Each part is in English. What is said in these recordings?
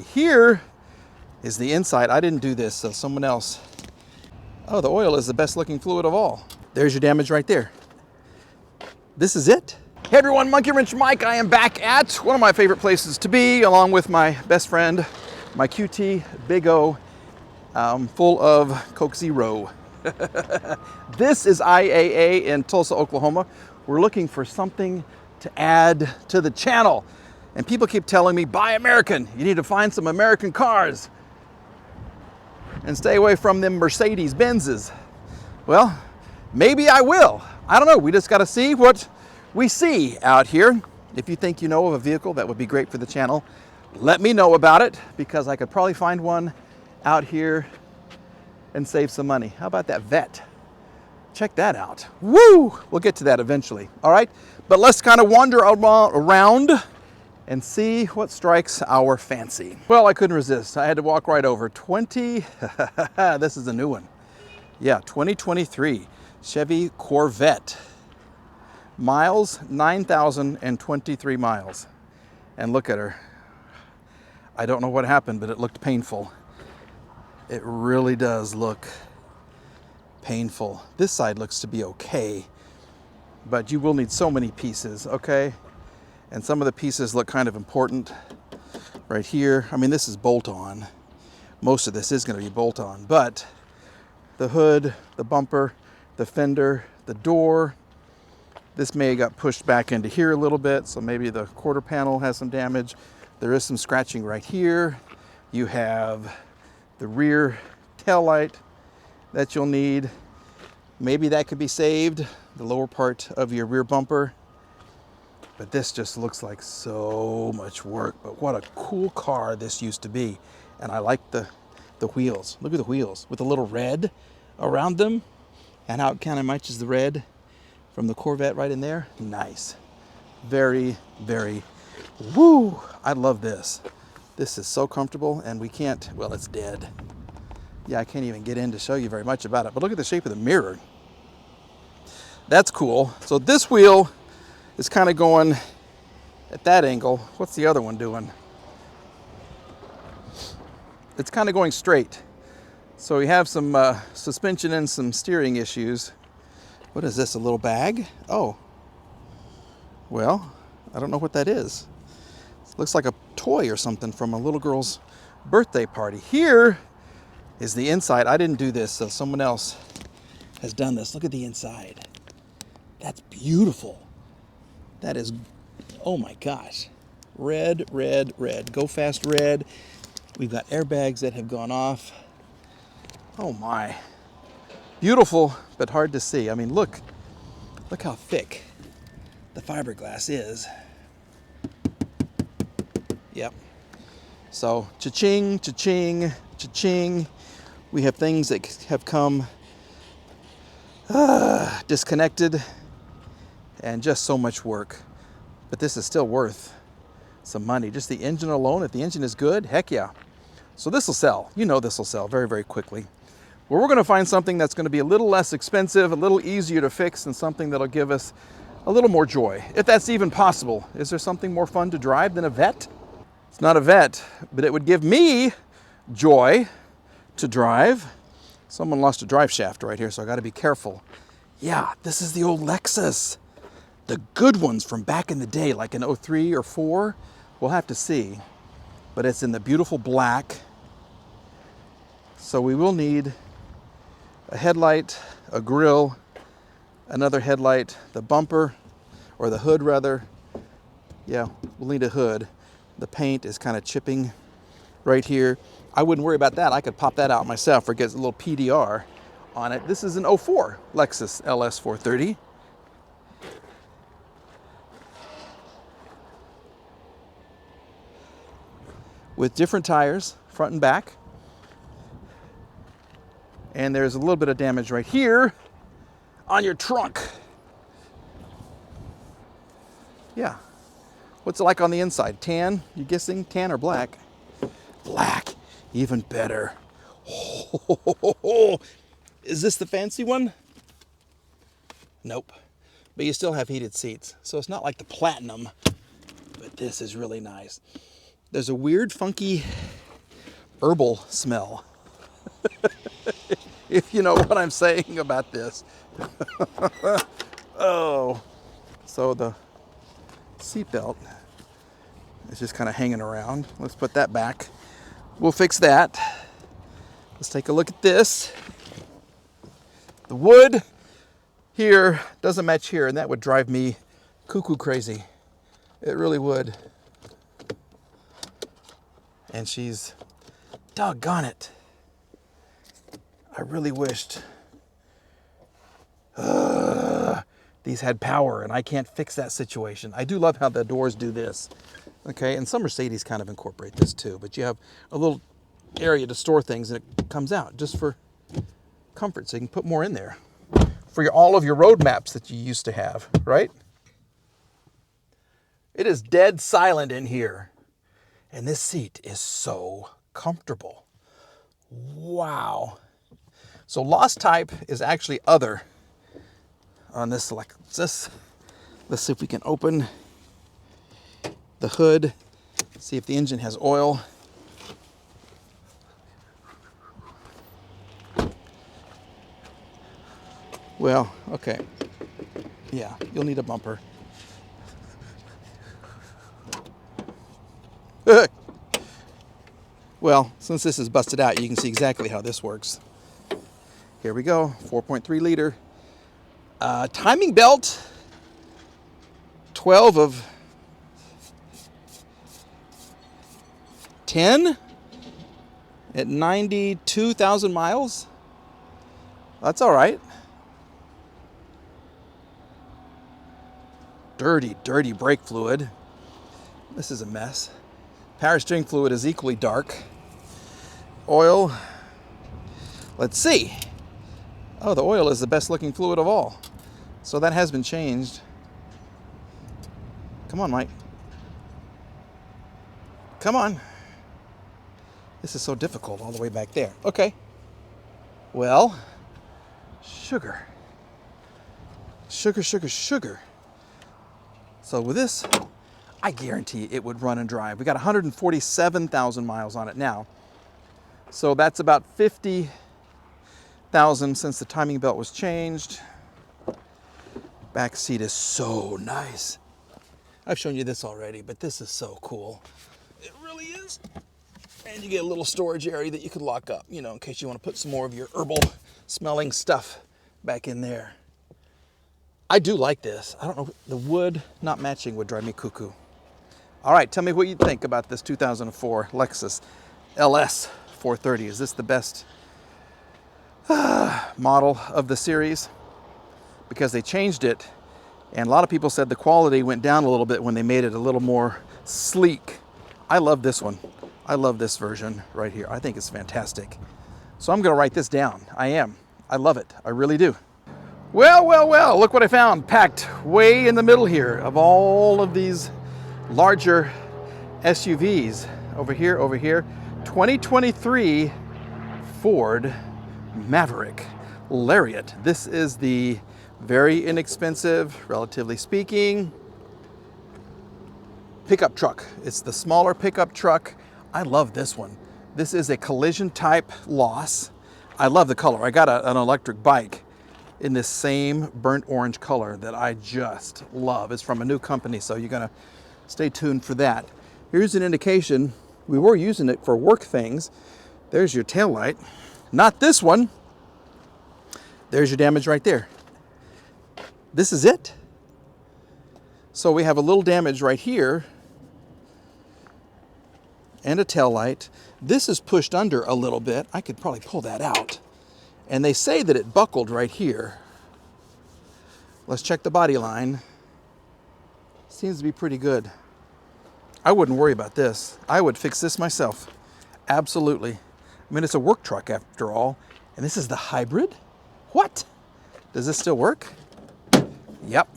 Here is the inside. I didn't do this, so someone else. Oh, the oil is the best looking fluid of all. There's your damage right there. This is it. Hey everyone, Monkey Wrench Mike. I am back at one of my favorite places to be, along with my best friend, my QT Big O, full of Coke Zero. This is IAA in Tulsa, Oklahoma. We're looking for something to add to the channel. And people keep telling me, buy American. You need to find some American cars and stay away from them Mercedes Benzes. Well, maybe I will. I don't know. We just got to see what we see out here. If you think you know of a vehicle that would be great for the channel, let me know about it, because I could probably find one out here and save some money. How about that Vette? Check that out. Woo! We'll get to that eventually. All right, but let's kind of wander around and see what strikes our fancy. Well, I couldn't resist. I had to walk right over. This is a new one. Yeah, 2023 Chevy Corvette. Miles, 9,023 miles. And look at her. I don't know what happened, but it looked painful. It really does look painful. This side looks to be okay, but you will need so many pieces, okay? And some of the pieces look kind of important right here. I mean, this is bolt-on. Most of this is going to be bolt-on, but the hood, the bumper, the fender, the door, this may have got pushed back into here a little bit, so maybe the quarter panel has some damage. There is some scratching right here. You have the rear tail light that you'll need. Maybe that could be saved, the lower part of your rear bumper. But this just looks like so much work. But what a cool car this used to be. And I like the wheels. Look at the wheels with a little red around them, and how it kind of matches the red from the Corvette right in there. Nice. Very, very, woo! I love this. This is so comfortable, and we can't, well, it's dead. Yeah, I can't even get in to show you very much about it, but look at the shape of the mirror. That's cool. So this wheel is kind of going at that angle. What's the other one doing? It's kind of going straight. So we have some suspension and some steering issues. What is this, a little bag? Oh, well, I don't know what that is. It looks like a toy or something from a little girl's birthday party. Here is the inside. I didn't do this, so someone else has done this. Look at the inside. That's beautiful. That is, oh my gosh. Red, red, red. Go fast red. We've got airbags that have gone off. Oh my. Beautiful, but hard to see. I mean, look how thick the fiberglass is. Yep. So, cha-ching, cha-ching, cha-ching. We have things that have come disconnected, and just so much work. But this is still worth some money. Just the engine alone, if the engine is good, heck yeah. So this will sell. You know this will sell very, very quickly. Well, we're going to find something that's going to be a little less expensive, a little easier to fix, and something that'll give us a little more joy, if that's even possible. Is there something more fun to drive than a Vette? It's not a Vette, but it would give me joy to drive. Someone lost a drive shaft right here, so I got to be careful. Yeah, this is the old Lexus. The good ones from back in the day, like an 03 or 4. We'll have to see. But it's in the beautiful black. So we will need a headlight, a grille, another headlight, the bumper, or the hood rather. Yeah, we'll need a hood. The paint is kind of chipping right here. I wouldn't worry about that. I could pop that out myself or get a little PDR on it. This is an 04 Lexus LS430. With different tires, front and back. And there's a little bit of damage right here on your trunk. Yeah. What's it like on the inside? Tan? You guessing tan or black? Black. Even better. Oh, is this the fancy one? Nope. But you still have heated seats. So it's not like the platinum, but this is really nice. There's a weird, funky herbal smell. If you know what I'm saying about this. Oh, so the seatbelt is just kind of hanging around. Let's put that back. We'll fix that. Let's take a look at this. The wood here doesn't match here, and that would drive me cuckoo crazy. It really would. And she's, doggone it. I really wished these had power, and I can't fix that situation. I do love how the doors do this. Okay, and some Mercedes kind of incorporate this too, but you have a little area to store things and it comes out just for comfort, so you can put more in there for all of your road maps that you used to have, right? It is dead silent in here, and this seat is so comfortable. Wow. So lost type is actually other on this Lexus. Let's see if we can open the hood, see if the engine has oil. Well, okay. Yeah, you'll need a bumper. Well, since this is busted out, you can see exactly how this works. Here we go, 4.3 liter. Timing belt, 12 of 10 at 92,000 miles. That's all right. Dirty, dirty brake fluid. This is a mess. Power steering fluid is equally dark. Oil, let's see. Oh, the oil is the best looking fluid of all. So that has been changed. Come on, Mike. Come on. This is so difficult all the way back there. Okay. Well, sugar. Sugar, sugar, sugar. So with this, I guarantee it would run and drive. We got 147,000 miles on it now. So that's about 50,000 since the timing belt was changed. Back seat is so nice. I've shown you this already, but this is so cool. It really is. And you get a little storage area that you could lock up, you know, in case you want to put some more of your herbal smelling stuff back in there. I do like this. I don't know, the wood not matching would drive me cuckoo. All right, tell me what you think about this 2004 Lexus LS430. Is this the best model of the series? Because they changed it, and a lot of people said the quality went down a little bit when they made it a little more sleek. I love this one. I love this version right here. I think it's fantastic. So I'm gonna write this down. I am. I love it. I really do. Well, well, well, look what I found packed way in the middle here of all of these larger SUVs. Over here, 2023 Ford Maverick Lariat. This is the very inexpensive, relatively speaking, pickup truck. It's the smaller pickup truck. I love this one. This is a collision type loss. I love the color. I got an electric bike in this same burnt orange color that I just love. It's from a new company, so you're gonna stay tuned for that. Here's an indication. We were using it for work things. There's your tail light. Not this one. There's your damage right there. This is it. So we have a little damage right here and a tail light. This is pushed under a little bit. I could probably pull that out. And they say that it buckled right here. Let's check the body line. Seems to be pretty good. I wouldn't worry about this. I would fix this myself. Absolutely. I mean, it's a work truck after all. And this is the hybrid? What? Does this still work? Yep.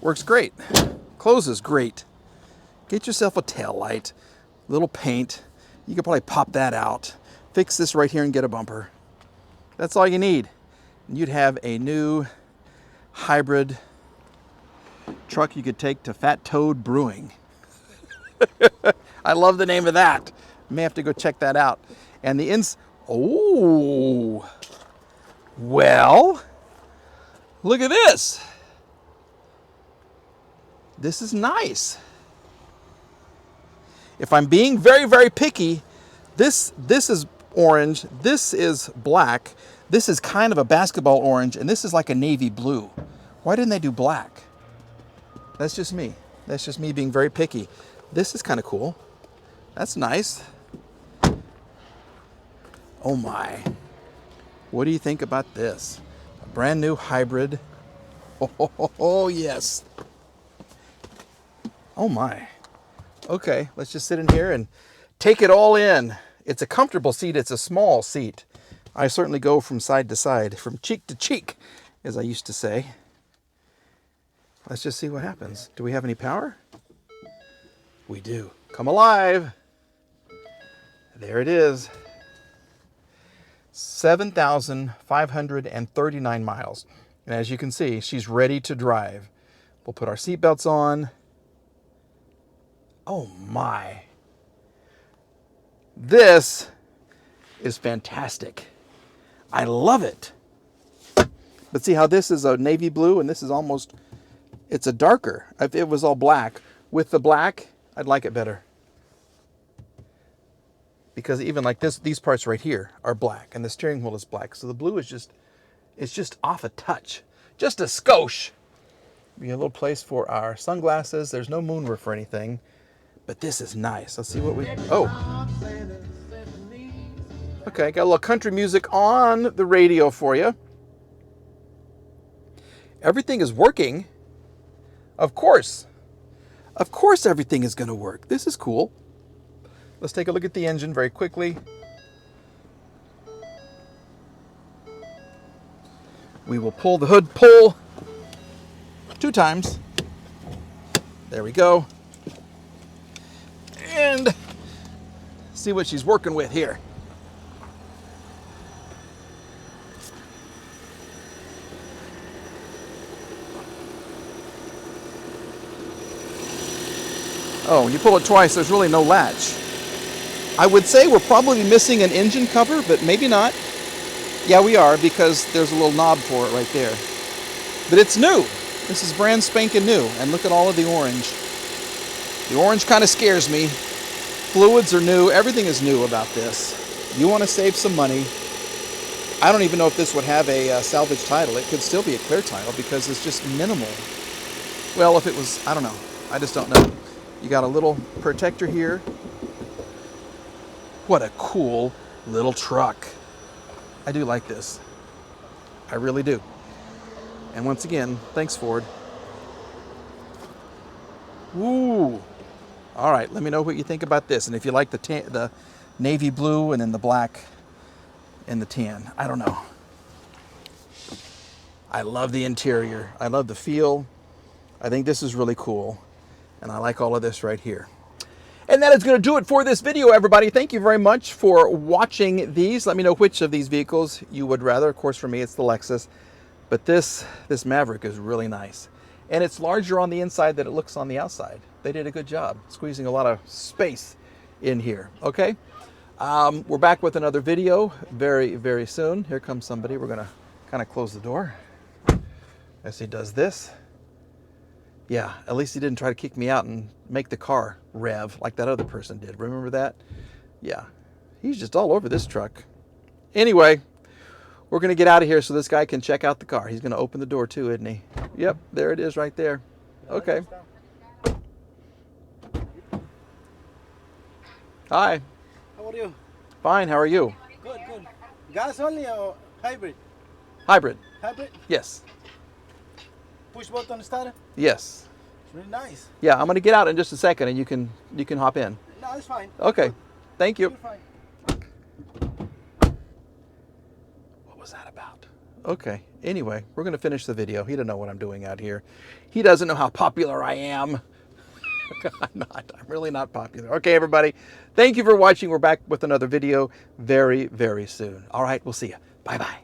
Works great. Closes great. Get yourself a tail light, little paint. You could probably pop that out. Fix this right here and get a bumper. That's all you need. And you'd have a new hybrid truck you could take to Fat Toad Brewing. I love the name of that. May have to go check that out. And the oh, well, look at this. This is nice. If I'm being very, very picky, this is orange, this is black, this is kind of a basketball orange, and this is like a navy blue. Why didn't they do black? That's just me. That's just me being very picky. This is kind of cool. That's nice. Oh my. What do you think about this? A brand new hybrid. Oh yes. Oh my. Okay, let's just sit in here and take it all in. It's a comfortable seat. It's a small seat. I certainly go from side to side, from cheek to cheek, as I used to say. Let's just see what happens. Do we have any power? We do. Come alive. There it is. 7,539 miles. And as you can see, she's ready to drive. We'll put our seatbelts on. Oh my. This is fantastic. I love it. But see how this is a navy blue and this is almost, it's a darker. If it was all black, with the black, I'd like it better. Because even like this, these parts right here are black and the steering wheel is black. So the blue is just, it's just off a touch. Just a skosh. Be a little place for our sunglasses. There's no moonroof or anything. But this is nice. Let's see what we, oh. Okay, got a little country music on the radio for you. Everything is working. Of course. Of course everything is going to work. This is cool. Let's take a look at the engine very quickly. We will pull the hood pull 2 times. There we go. And see what she's working with here. Oh, when you pull it twice, there's really no latch. I would say we're probably missing an engine cover, but maybe not. Yeah, we are, because there's a little knob for it right there. But it's new. This is brand spanking new. And look at all of the orange. The orange kind of scares me. Fluids are new. Everything is new about this. You want to save some money. I don't even know if this would have a salvage title. It could still be a clear title because it's just minimal. Well, if it was, I don't know. I just don't know. You got a little protector here. What a cool little truck. I do like this. I really do. And once again, thanks Ford. Ooh. All right, let me know what you think about this. And if you like the navy blue and then the black and the tan. I don't know. I love the interior. I love the feel. I think this is really cool. And I like all of this right here. And that is going to do it for this video, everybody. Thank you very much for watching these. Let me know which of these vehicles you would rather. Of course, for me, it's the Lexus. But this Maverick is really nice. And it's larger on the inside than it looks on the outside. They did a good job squeezing a lot of space in here. Okay? We're back with another video very, very soon. Here comes somebody. We're going to kind of close the door as he does this. Yeah, at least he didn't try to kick me out and make the car rev like that other person did. Remember that? Yeah, he's just all over this truck. Anyway, we're going to get out of here so this guy can check out the car. He's going to open the door too, isn't he? Yep, there it is right there. Okay. Hi. How are you? Fine, how are you? Good, good. Gas only or hybrid? Hybrid. Hybrid? Yes. Push button start? Yes. It's really nice. Yeah, I'm going to get out in just a second and you can hop in. No, it's fine. Okay. Good. Thank you. You're fine. What was that about? Okay. Anyway, we're going to finish the video. He doesn't know what I'm doing out here. He doesn't know how popular I am. I'm not. I'm really not popular. Okay, everybody. Thank you for watching. We're back with another video very, very soon. All right, we'll see you. Bye-bye.